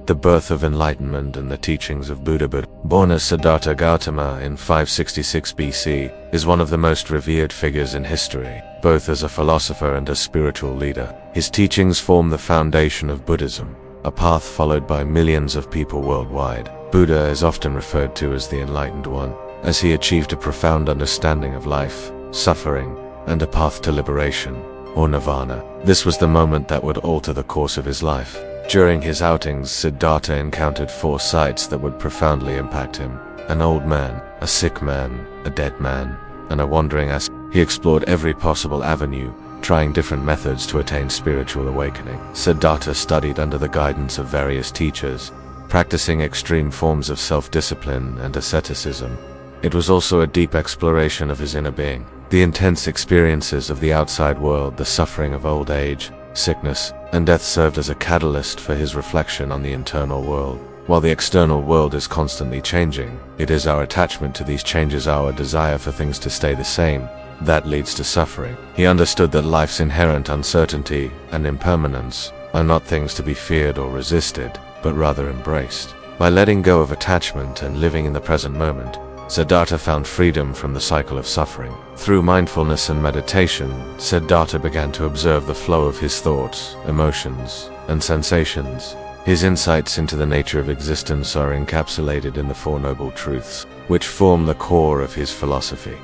The birth of enlightenment and the teachings of Buddha. Born as Siddhartha Gautama in 566 BC, is one of the most revered figures in history, both as a philosopher and a spiritual leader. His teachings form the foundation of Buddhism, a path followed by millions of people worldwide. Buddha is often referred to as the Enlightened One, as he achieved a profound understanding of life, suffering, and a path to liberation, or nirvana. This was the moment that would alter the course of his life. During his outings, Siddhartha encountered 4 sights that would profoundly impact him: an old man, a sick man, a dead man, and a wandering ass. He explored every possible avenue, trying different methods to attain spiritual awakening. Siddhartha studied under the guidance of various teachers, practicing extreme forms of self-discipline and asceticism. It was also a deep exploration of his inner being. The intense experiences of the outside world, the suffering of old age, sickness, and death served as a catalyst for his reflection on the internal world. While the external world is constantly changing, it is our attachment to these changes, our desire for things to stay the same, that leads to suffering. He understood that life's inherent uncertainty and impermanence are not things to be feared or resisted, but rather embraced. By letting go of attachment and living in the present moment, Siddhartha found freedom from the cycle of suffering. Through mindfulness and meditation, Siddhartha began to observe the flow of his thoughts, emotions, and sensations. His insights into the nature of existence are encapsulated in the Four Noble Truths, which form the core of his philosophy.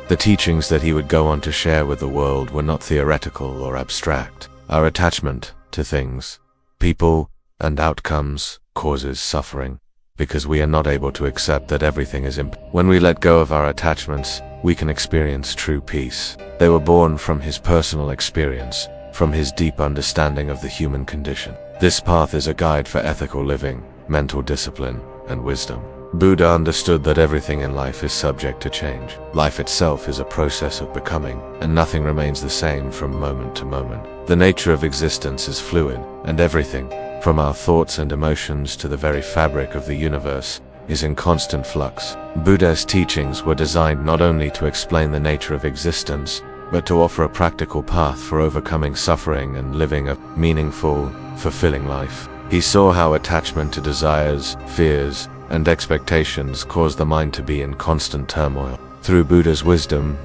The teachings that he would go on to share with the world were not theoretical or abstract. Our attachment to things, people, and outcomes causes suffering, because we are not able to accept that everything is When we let go of our attachments, we can experience true peace. They were born from his personal experience, from his deep understanding of the human condition. This path is a guide for ethical living, mental discipline, and wisdom. Buddha understood that everything in life is subject to change. Life itself is a process of becoming, and nothing remains the same from moment to moment. The nature of existence is fluid, and everything, from our thoughts and emotions to the very fabric of the universe, is in constant flux. Buddha's teachings were designed not only to explain the nature of existence, but to offer a practical path for overcoming suffering and living a meaningful, fulfilling life. He saw how attachment to desires, fears, and expectations cause the mind to be in constant turmoil. Through Buddha's wisdom,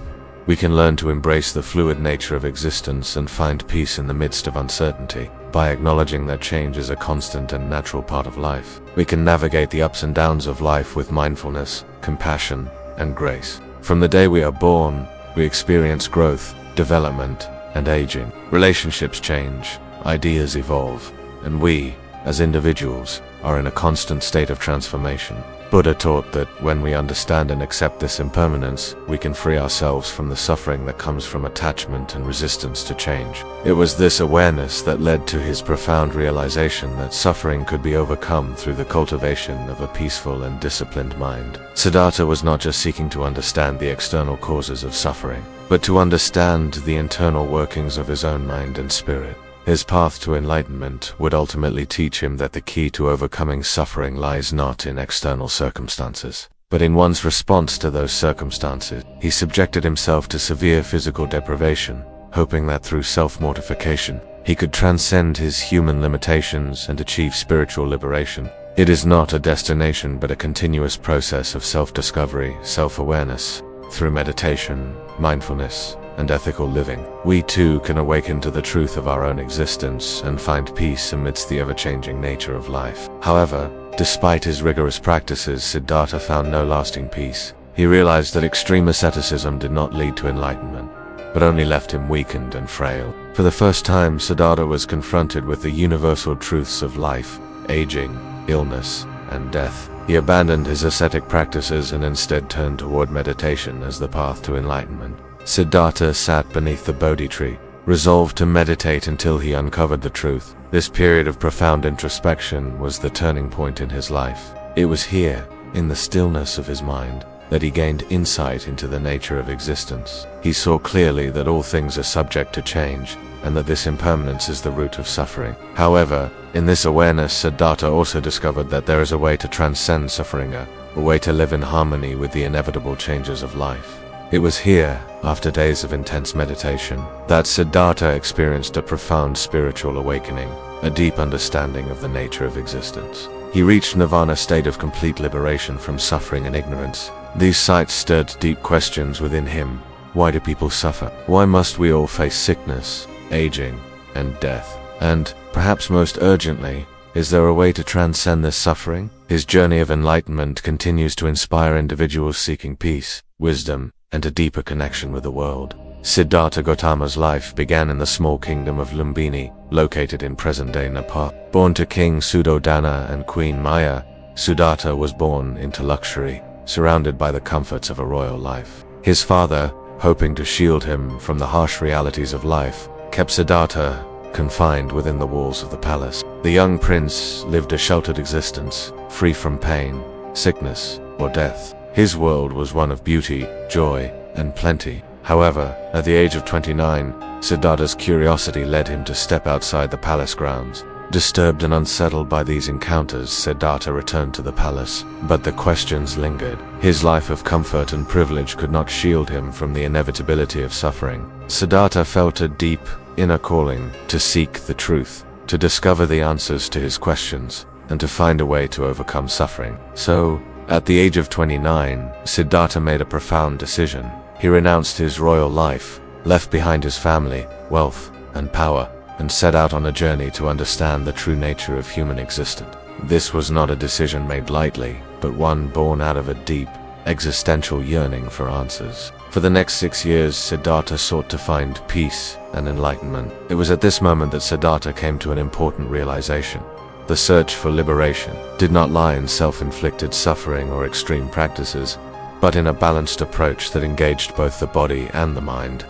we can learn to embrace the fluid nature of existence and find peace in the midst of uncertainty. By acknowledging that change is a constant and natural part of life, we can navigate the ups and downs of life with mindfulness, compassion, and grace. From the day we are born, we experience growth, development, and aging. Relationships change, ideas evolve, and we, as individuals, are in a constant state of transformation. Buddha taught that when we understand and accept this impermanence, we can free ourselves from the suffering that comes from attachment and resistance to change. It was this awareness that led to his profound realization that suffering could be overcome through the cultivation of a peaceful and disciplined mind. Siddhartha was not just seeking to understand the external causes of suffering, but to understand the internal workings of his own mind and spirit. His path to enlightenment would ultimately teach him that the key to overcoming suffering lies not in external circumstances, but in one's response to those circumstances. He subjected himself to severe physical deprivation, hoping that through self-mortification, he could transcend his human limitations and achieve spiritual liberation. It is not a destination but a continuous process of self-discovery, self-awareness. Through meditation, mindfulness, and ethical living, we too can awaken to the truth of our own existence and find peace amidst the ever-changing nature of life. However, despite his rigorous practices, Siddhartha found no lasting peace. He realized that extreme asceticism did not lead to enlightenment, but only left him weakened and frail. For the first time, Siddhartha was confronted with the universal truths of life, aging, illness, and death. He abandoned his ascetic practices and instead turned toward meditation as the path to enlightenment. Siddhartha sat beneath the Bodhi tree, resolved to meditate until he uncovered the truth. This period of profound introspection was the turning point in his life. It was here, in the stillness of his mind, that he gained insight into the nature of existence. He saw clearly that all things are subject to change, and that this impermanence is the root of suffering. However, in this awareness, Siddhartha also discovered that there is a way to transcend suffering, a way to live in harmony with the inevitable changes of life. It was here, after days of intense meditation, that Siddhartha experienced a profound spiritual awakening, a deep understanding of the nature of existence. He reached nirvana state of complete liberation from suffering and ignorance. These sights stirred deep questions within him. Why do people suffer? Why must we all face sickness, aging, and death? And, perhaps most urgently, is there a way to transcend this suffering? His journey of enlightenment continues to inspire individuals seeking peace, wisdom, and a deeper connection with the world. Siddhartha Gautama's life began in the small kingdom of Lumbini, located in present-day Nepal. Born to King Suddhodana and Queen Maya, Siddhartha was born into luxury, surrounded by the comforts of a royal life. His father, hoping to shield him from the harsh realities of life, kept Siddhartha confined within the walls of the palace. The young prince lived a sheltered existence, free from pain, sickness, or death. His world was one of beauty, joy, and plenty. However, at the age of 29, Siddhartha's curiosity led him to step outside the palace grounds. Disturbed and unsettled by these encounters, Siddhartha returned to the palace, but the questions lingered. His life of comfort and privilege could not shield him from the inevitability of suffering. Siddhartha felt a deep, inner calling to seek the truth, to discover the answers to his questions, and to find a way to overcome suffering. So, at the age of 29, Siddhartha made a profound decision. He renounced his royal life, left behind his family, wealth, and power, and set out on a journey to understand the true nature of human existence. This was not a decision made lightly, but one born out of a deep, existential yearning for answers. For the next 6 years, Siddhartha sought to find peace and enlightenment. It was at this moment that Siddhartha came to an important realization. The search for liberation did not lie in self-inflicted suffering or extreme practices, but in a balanced approach that engaged both the body and the mind.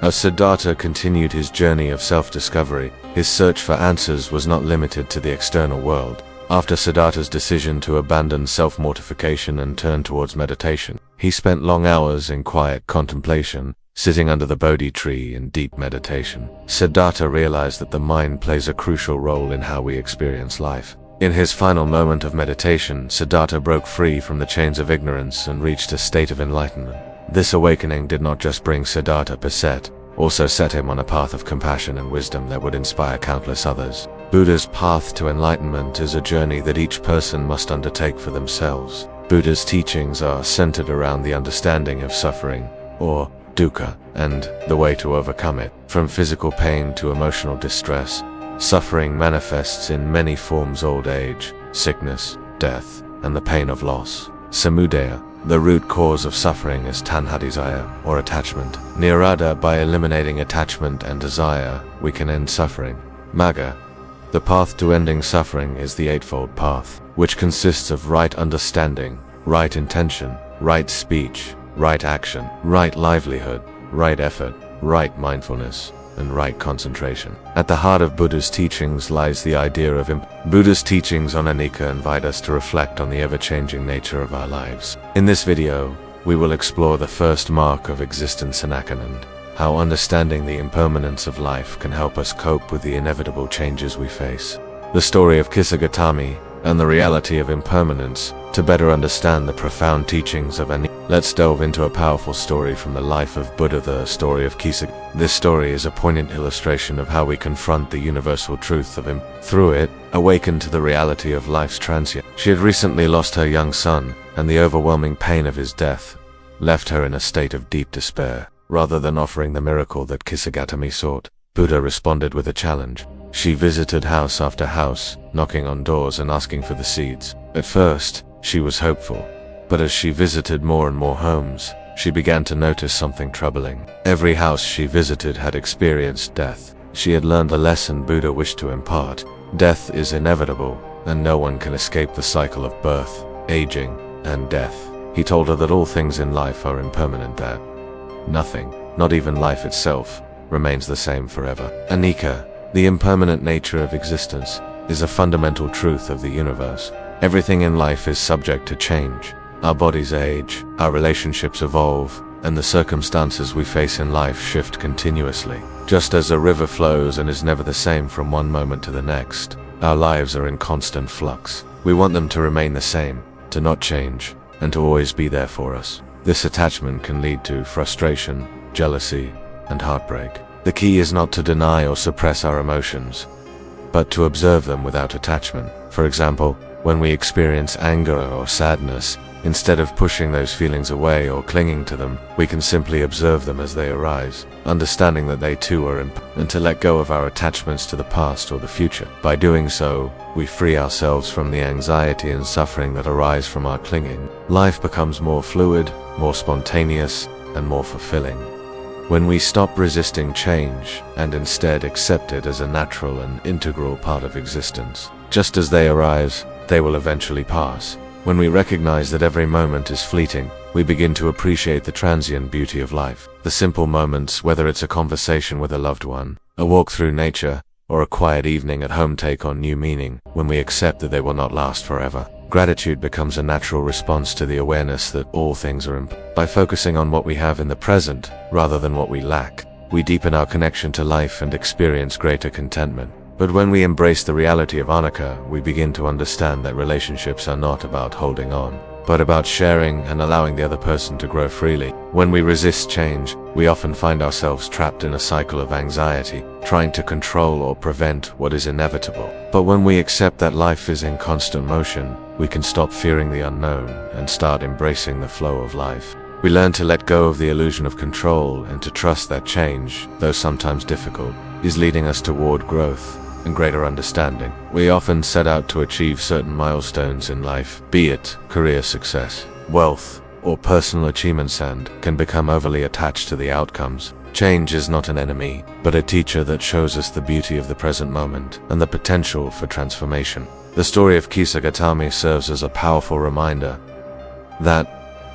As Siddhartha continued his journey of self-discovery, his search for answers was not limited to the external world. After Siddhartha's decision to abandon self-mortification and turn towards meditation, he spent long hours in quiet contemplation, sitting under the Bodhi tree in deep meditation. Siddhartha realized that the mind plays a crucial role in how we experience life. In his final moment of meditation, Siddhartha broke free from the chains of ignorance and reached a state of enlightenment. This awakening did not just bring Siddhartha peace, also set him on a path of compassion and wisdom that would inspire countless others. Buddha's path to enlightenment is a journey that each person must undertake for themselves. Buddha's teachings are centered around the understanding of suffering, or dukkha, and the way to overcome it. From physical pain to emotional distress, suffering manifests in many forms: old age, sickness, death, and the pain of loss. Samudaya, the root cause of suffering, is tanha, desire, or attachment. Nirada, by eliminating attachment and desire, we can end suffering. Magga, the path to ending suffering, is the Eightfold Path, which consists of right understanding, right intention, right speech, right action, right livelihood, right effort, right mindfulness, and right concentration. At the heart of Buddha's teachings lies the idea of Buddha's teachings on Annica invite us to reflect on the ever-changing nature of our lives. In this video, we will explore the first mark of existence in Enlightenment, how understanding the impermanence of life can help us cope with the inevitable changes we face, the story of Kisa Gotami, and the reality of impermanence, to better understand the profound teachings of Annica. Let's delve into a powerful story from the life of Buddha, the story of Kisa. This story is a poignant illustration of how we confront the universal truth of him. Through it, awaken to the reality of life's transient. She had recently lost her young son, and the overwhelming pain of his death left her in a state of deep despair. Rather than offering the miracle that Kisa Gotami sought, Buddha responded with a challenge. She visited house after house, knocking on doors and asking for the seeds. At first, she was hopeful, but as she visited more and more homes, she began to notice something troubling. Every house she visited had experienced death. She had learned the lesson Buddha wished to impart. Death is inevitable, and no one can escape the cycle of birth, aging, and death. He told her that all things in life are impermanent, that nothing, not even life itself, remains the same forever. Annica, the impermanent nature of existence, is a fundamental truth of the universe. Everything in life is subject to change. Our bodies age, our relationships evolve, and the circumstances we face in life shift continuously. Just as a river flows and is never the same from one moment to the next, our lives are in constant flux. We want them to remain the same, to not change, and to always be there for us. This attachment can lead to frustration, jealousy, and heartbreak. The key is not to deny or suppress our emotions, but to observe them without attachment. For example, when we experience anger or sadness, instead of pushing those feelings away or clinging to them, we can simply observe them as they arise, understanding that they too are and to let go of our attachments to the past or the future. By doing so, we free ourselves from the anxiety and suffering that arise from our clinging. Life becomes more fluid, more spontaneous, and more fulfilling when we stop resisting change and instead accept it as a natural and integral part of existence. Just as they arise, they will eventually pass. When we recognize that every moment is fleeting, we begin to appreciate the transient beauty of life. The simple moments, whether it's a conversation with a loved one, a walk through nature, or a quiet evening at home, take on new meaning when we accept that they will not last forever. Gratitude becomes a natural response to the awareness that all things are By focusing on what we have in the present, rather than what we lack, we deepen our connection to life and experience greater contentment. But when we embrace the reality of Annica, we begin to understand that relationships are not about holding on, but about sharing and allowing the other person to grow freely. When we resist change, we often find ourselves trapped in a cycle of anxiety, trying to control or prevent what is inevitable. But when we accept that life is in constant motion, we can stop fearing the unknown and start embracing the flow of life. We learn to let go of the illusion of control and to trust that change, though sometimes difficult, is leading us toward growth and greater understanding. We often set out to achieve certain milestones in life, be it career success, wealth, or personal achievements, and can become overly attached to the outcomes. Change is not an enemy, but a teacher that shows us the beauty of the present moment and the potential for transformation. The story of Kisa Gotami serves as a powerful reminder that,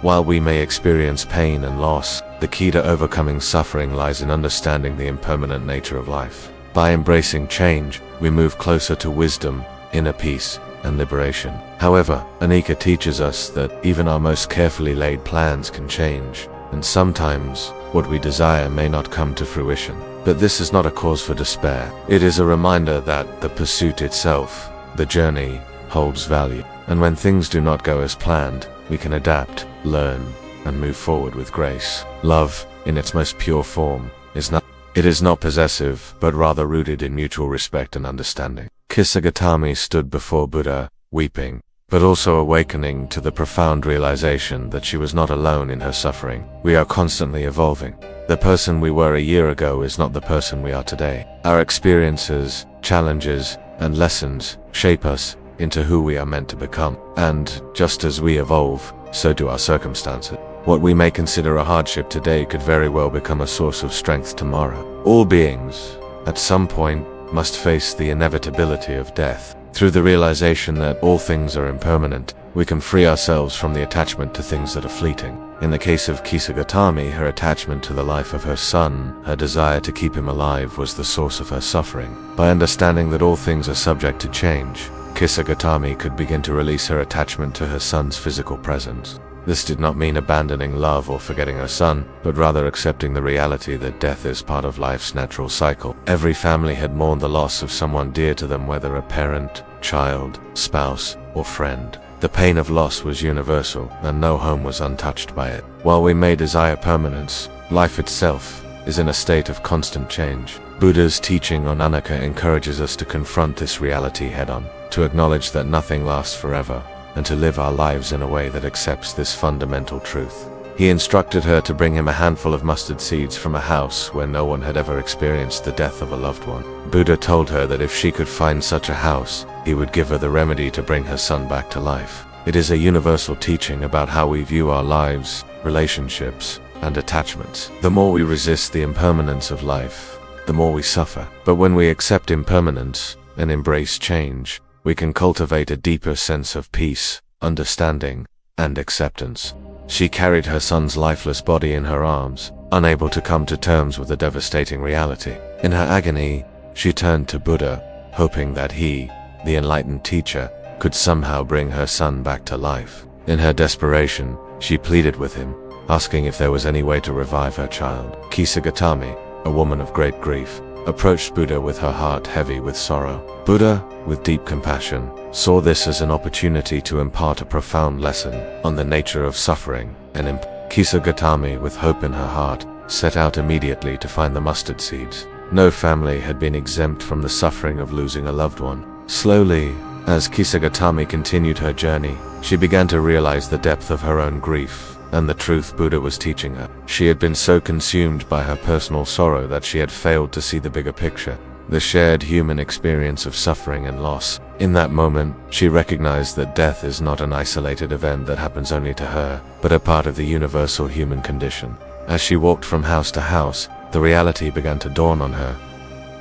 while we may experience pain and loss, the key to overcoming suffering lies in understanding the impermanent nature of life. By embracing change, we move closer to wisdom, inner peace, and liberation. However, Annica teaches us that even our most carefully laid plans can change, and sometimes what we desire may not come to fruition. But this is not a cause for despair. It is a reminder that the pursuit itself, the journey, holds value. And when things do not go as planned, we can adapt, learn, and move forward with grace. Love, in its most pure form, is not possessive, but rather rooted in mutual respect and understanding. Kisa Gotami stood before Buddha, weeping, but also awakening to the profound realization that she was not alone in her suffering. We are constantly evolving. The person we were a year ago is not the person we are today. Our experiences, challenges, and lessons shape us into who we are meant to become. And just as we evolve, so do our circumstances. What we may consider a hardship today could very well become a source of strength tomorrow. All beings, at some point, must face the inevitability of death. Through the realization that all things are impermanent, we can free ourselves from the attachment to things that are fleeting. In the case of Kisa Gotami, her attachment to the life of her son, her desire to keep him alive, was the source of her suffering. By understanding that all things are subject to change, Kisa Gotami could begin to release her attachment to her son's physical presence. This did not mean abandoning love or forgetting her son, but rather accepting the reality that death is part of life's natural cycle. Every family had mourned the loss of someone dear to them, whether a parent, child, spouse, or friend. The pain of loss was universal, and no home was untouched by it. While we may desire permanence, life itself is in a state of constant change. Buddha's teaching on Annica encourages us to confront this reality head-on, to acknowledge that nothing lasts forever, and to live our lives in a way that accepts this fundamental truth. He instructed her to bring him a handful of mustard seeds from a house where no one had ever experienced the death of a loved one. Buddha told her that if she could find such a house, he would give her the remedy to bring her son back to life. It is a universal teaching about how we view our lives, relationships, and attachments. The more we resist the impermanence of life, the more we suffer. But when we accept impermanence and embrace change, we can cultivate a deeper sense of peace, understanding, and acceptance. She carried her son's lifeless body in her arms, unable to come to terms with the devastating reality. In her agony, she turned to Buddha, hoping that he, the enlightened teacher, could somehow bring her son back to life. In her desperation, she pleaded with him, asking if there was any way to revive her child. Kisa Gotami, a woman of great grief, approached Buddha with her heart heavy with sorrow. Buddha, with deep compassion, saw this as an opportunity to impart a profound lesson on the nature of suffering and Kisa Gotami, with hope in her heart, set out immediately to find the mustard seeds. No family had been exempt from the suffering of losing a loved one. Slowly, as Kisa Gotami continued her journey, she began to realize the depth of her own grief and the truth Buddha was teaching her. She had been so consumed by her personal sorrow that she had failed to see the bigger picture, the shared human experience of suffering and loss. In that moment, she recognized that death is not an isolated event that happens only to her, but a part of the universal human condition. As she walked from house to house, the reality began to dawn on her.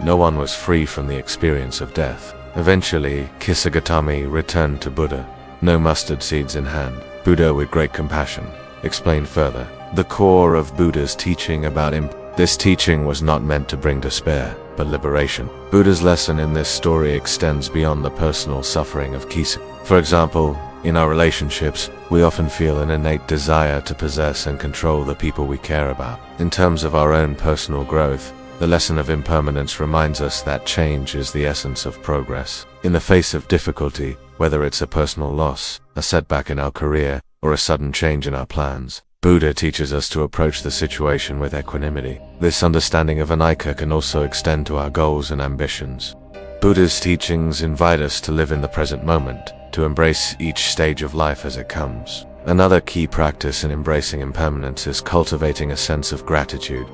No one was free from the experience of death. Eventually, Kisa Gotami returned to Buddha, no mustard seeds in hand. Buddha, with great compassion, explained further the core of Buddha's teaching about This teaching was not meant to bring despair, but liberation. Buddha's lesson in this story extends beyond the personal suffering of Kisa. For example, in our relationships, we often feel an innate desire to possess and control the people we care about. In terms of our own personal growth, the lesson of impermanence reminds us that change is the essence of progress. In the face of difficulty, whether it's a personal loss, a setback in our career, or a sudden change in our plans, Buddha teaches us to approach the situation with equanimity. This understanding of Annica can also extend to our goals and ambitions. Buddha's teachings invite us to live in the present moment, to embrace each stage of life as it comes. Another key practice in embracing impermanence is cultivating a sense of gratitude.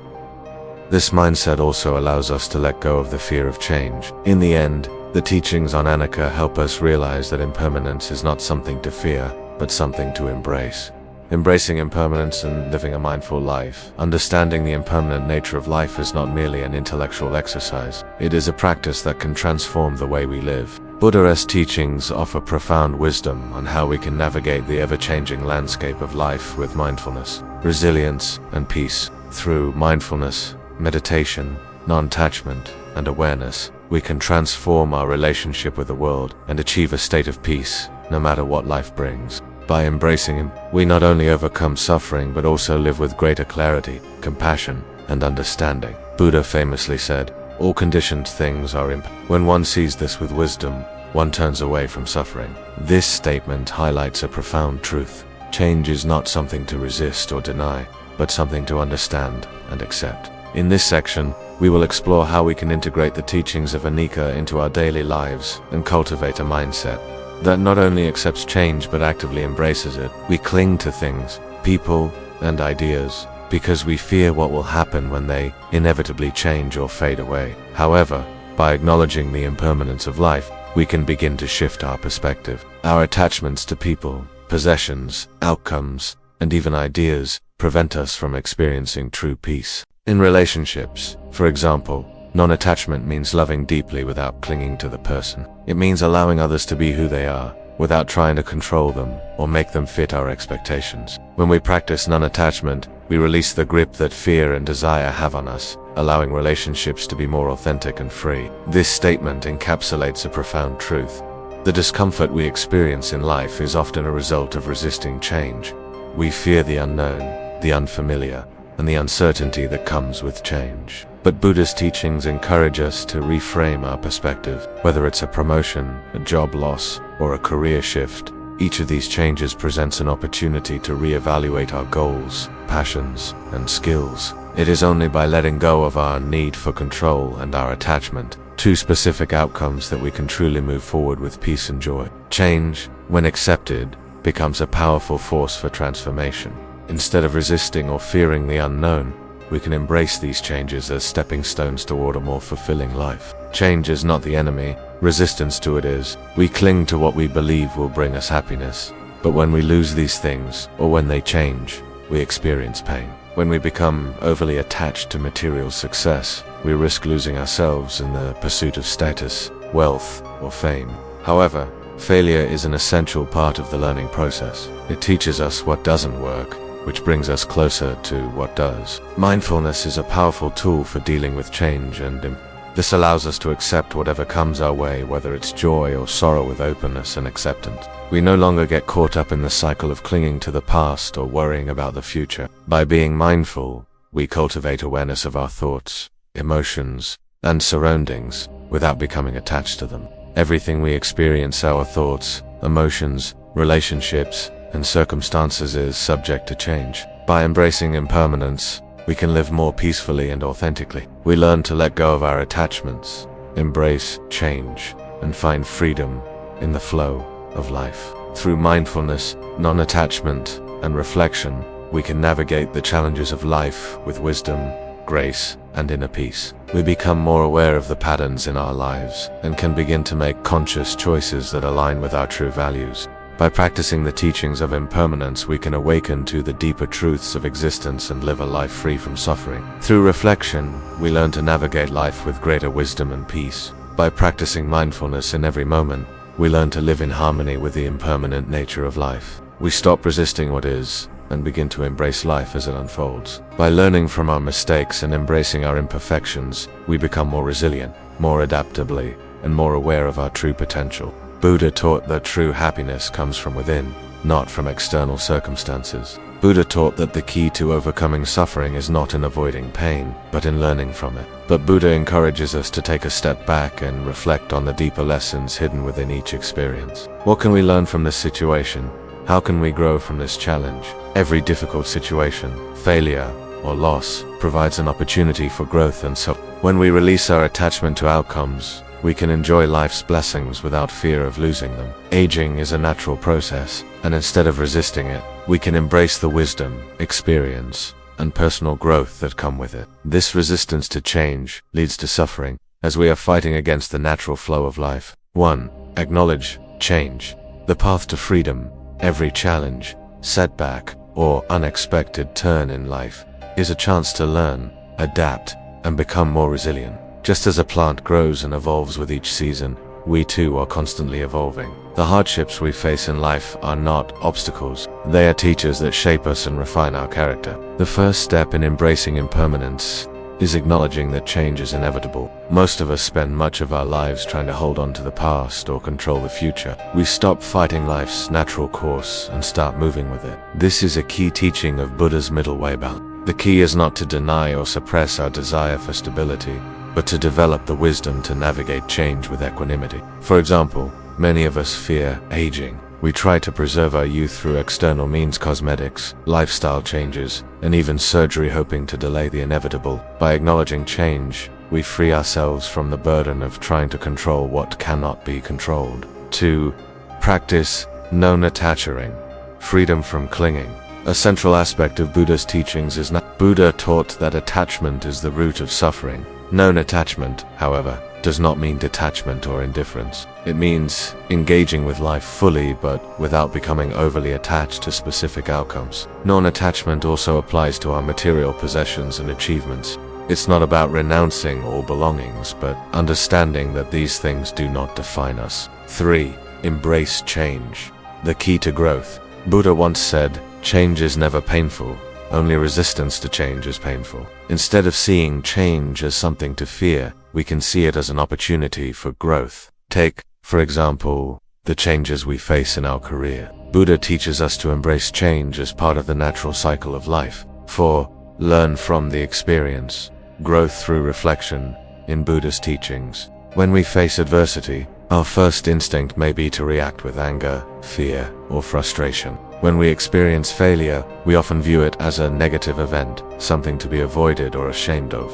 This mindset also allows us to let go of the fear of change. In the end, the teachings on Annica help us realize that impermanence is not something to fear, but something to embrace. Embracing impermanence and living a mindful life. Understanding the impermanent nature of life is not merely an intellectual exercise. It is a practice that can transform the way we live. Buddha's teachings offer profound wisdom on how we can navigate the ever-changing landscape of life with mindfulness, resilience, and peace. Through mindfulness, meditation, non-attachment, and awareness, we can transform our relationship with the world and achieve a state of peace, no matter what life brings. By embracing him, we not only overcome suffering but also live with greater clarity, compassion, and understanding. Buddha famously said, "All conditioned things are When one sees this with wisdom, one turns away from suffering." This statement highlights a profound truth. Change is not something to resist or deny, but something to understand and accept. In this section, we will explore how we can integrate the teachings of Annica into our daily lives and cultivate a mindset that not only accepts change but actively embraces it. We cling to things, people, and ideas because we fear what will happen when they inevitably change or fade away. However, by acknowledging the impermanence of life, we can begin to shift our perspective. Our attachments to people, possessions, outcomes, and even ideas prevent us from experiencing true peace. In relationships, for example, non-attachment means loving deeply without clinging to the person. It means allowing others to be who they are, without trying to control them or make them fit our expectations. When we practice non-attachment, we release the grip that fear and desire have on us, allowing relationships to be more authentic and free. This statement encapsulates a profound truth. The discomfort we experience in life is often a result of resisting change. We fear the unknown, the unfamiliar, and the uncertainty that comes with change. But Buddha's teachings encourage us to reframe our perspective. Whether it's a promotion, a job loss, or a career shift, each of these changes presents an opportunity to reevaluate our goals, passions, and skills. It is only by letting go of our need for control and our attachment to specific outcomes that we can truly move forward with peace and joy. Change, when accepted, becomes a powerful force for transformation. Instead of resisting or fearing the unknown, we can embrace these changes as stepping stones toward a more fulfilling life. Change is not the enemy, resistance to it is. We cling to what we believe will bring us happiness. But when we lose these things, or when they change, we experience pain. When we become overly attached to material success, we risk losing ourselves in the pursuit of status, wealth, or fame. However, failure is an essential part of the learning process. It teaches us what doesn't work, which brings us closer to what does. Mindfulness is a powerful tool for dealing with change, and this allows us to accept whatever comes our way, whether it's joy or sorrow, with openness and acceptance. We no longer get caught up in the cycle of clinging to the past or worrying about the future. By being mindful, we cultivate awareness of our thoughts, emotions, and surroundings without becoming attached to them. Everything we experience, our thoughts, emotions, relationships, and circumstances, is subject to change. By embracing impermanence, we can live more peacefully and authentically. We learn to let go of our attachments, embrace change, and find freedom in the flow of life. Through mindfulness, non-attachment, and reflection, we can navigate the challenges of life with wisdom, grace, and inner peace. We become more aware of the patterns in our lives and can begin to make conscious choices that align with our true values. By practicing the teachings of impermanence, we can awaken to the deeper truths of existence and live a life free from suffering. Through reflection, we learn to navigate life with greater wisdom and peace. By practicing mindfulness in every moment, we learn to live in harmony with the impermanent nature of life. We stop resisting what is and begin to embrace life as it unfolds. By learning from our mistakes and embracing our imperfections, we become more resilient, more adaptably, and more aware of our true potential. Buddha taught that true happiness comes from within, not from external circumstances. Buddha taught that the key to overcoming suffering is not in avoiding pain, but in learning from it. But Buddha encourages us to take a step back and reflect on the deeper lessons hidden within each experience. What can we learn from this situation? How can we grow from this challenge? Every difficult situation, failure, or loss provides an opportunity for growth and when we release our attachment to outcomes, we can enjoy life's blessings without fear of losing them. Aging is a natural process, and instead of resisting it, we can embrace the wisdom, experience, and personal growth that come with it. This resistance to change leads to suffering, as we are fighting against the natural flow of life. 1. Acknowledge change. The path to freedom. Every challenge, setback, or unexpected turn in life is a chance to learn, adapt, and become more resilient. Just as a plant grows and evolves with each season, we too are constantly evolving. The hardships we face in life are not obstacles. They are teachers that shape us and refine our character. The first step in embracing impermanence is acknowledging that change is inevitable. Most of us spend much of our lives trying to hold on to the past or control the future. We stop fighting life's natural course and start moving with it. This is a key teaching of Buddha's middle way balance. The key is not to deny or suppress our desire for stability, but to develop the wisdom to navigate change with equanimity. For example, many of us fear aging. We try to preserve our youth through external means, cosmetics, lifestyle changes, and even surgery, hoping to delay the inevitable. By acknowledging change, we free ourselves from the burden of trying to control what cannot be controlled. 2. Practice non-attaching, freedom from clinging. A central aspect of Buddha's teachings is Buddha taught that attachment is the root of suffering. Non-attachment, however, does not mean detachment or indifference. It means engaging with life fully but without becoming overly attached to specific outcomes. Non-attachment also applies to our material possessions and achievements. It's not about renouncing all belongings, but understanding that these things do not define us. 3. Embrace change. The key to growth. Buddha once said, "Change is never painful. Only resistance to change is painful." Instead of seeing change as something to fear, we can see it as an opportunity for growth. Take, for example, the changes we face in our career. Buddha teaches us to embrace change as part of the natural cycle of life. 4. Learn from the experience. Growth through reflection. In Buddha's teachings, when we face adversity, our first instinct may be to react with anger, fear, or frustration. When we experience failure, we often view it as a negative event, something to be avoided or ashamed of.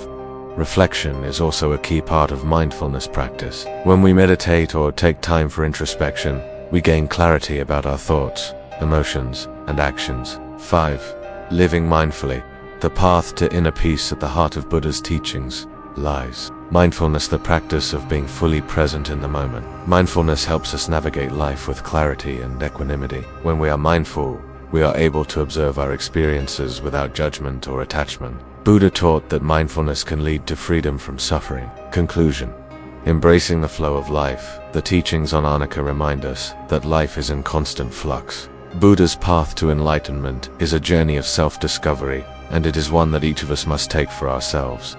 Reflection is also a key part of mindfulness practice. When we meditate or take time for introspection, we gain clarity about our thoughts, emotions, and actions. 5. Living mindfully. The path to inner peace at the heart of Buddha's teachings lies. Mindfulness, the practice of being fully present in the moment. Mindfulness helps us navigate life with clarity and equanimity. When we are mindful, we are able to observe our experiences without judgment or attachment. Buddha taught that mindfulness can lead to freedom from suffering. Conclusion. Embracing the flow of life, the teachings on Annica remind us that life is in constant flux. Buddha's path to enlightenment is a journey of self-discovery, and it is one that each of us must take for ourselves.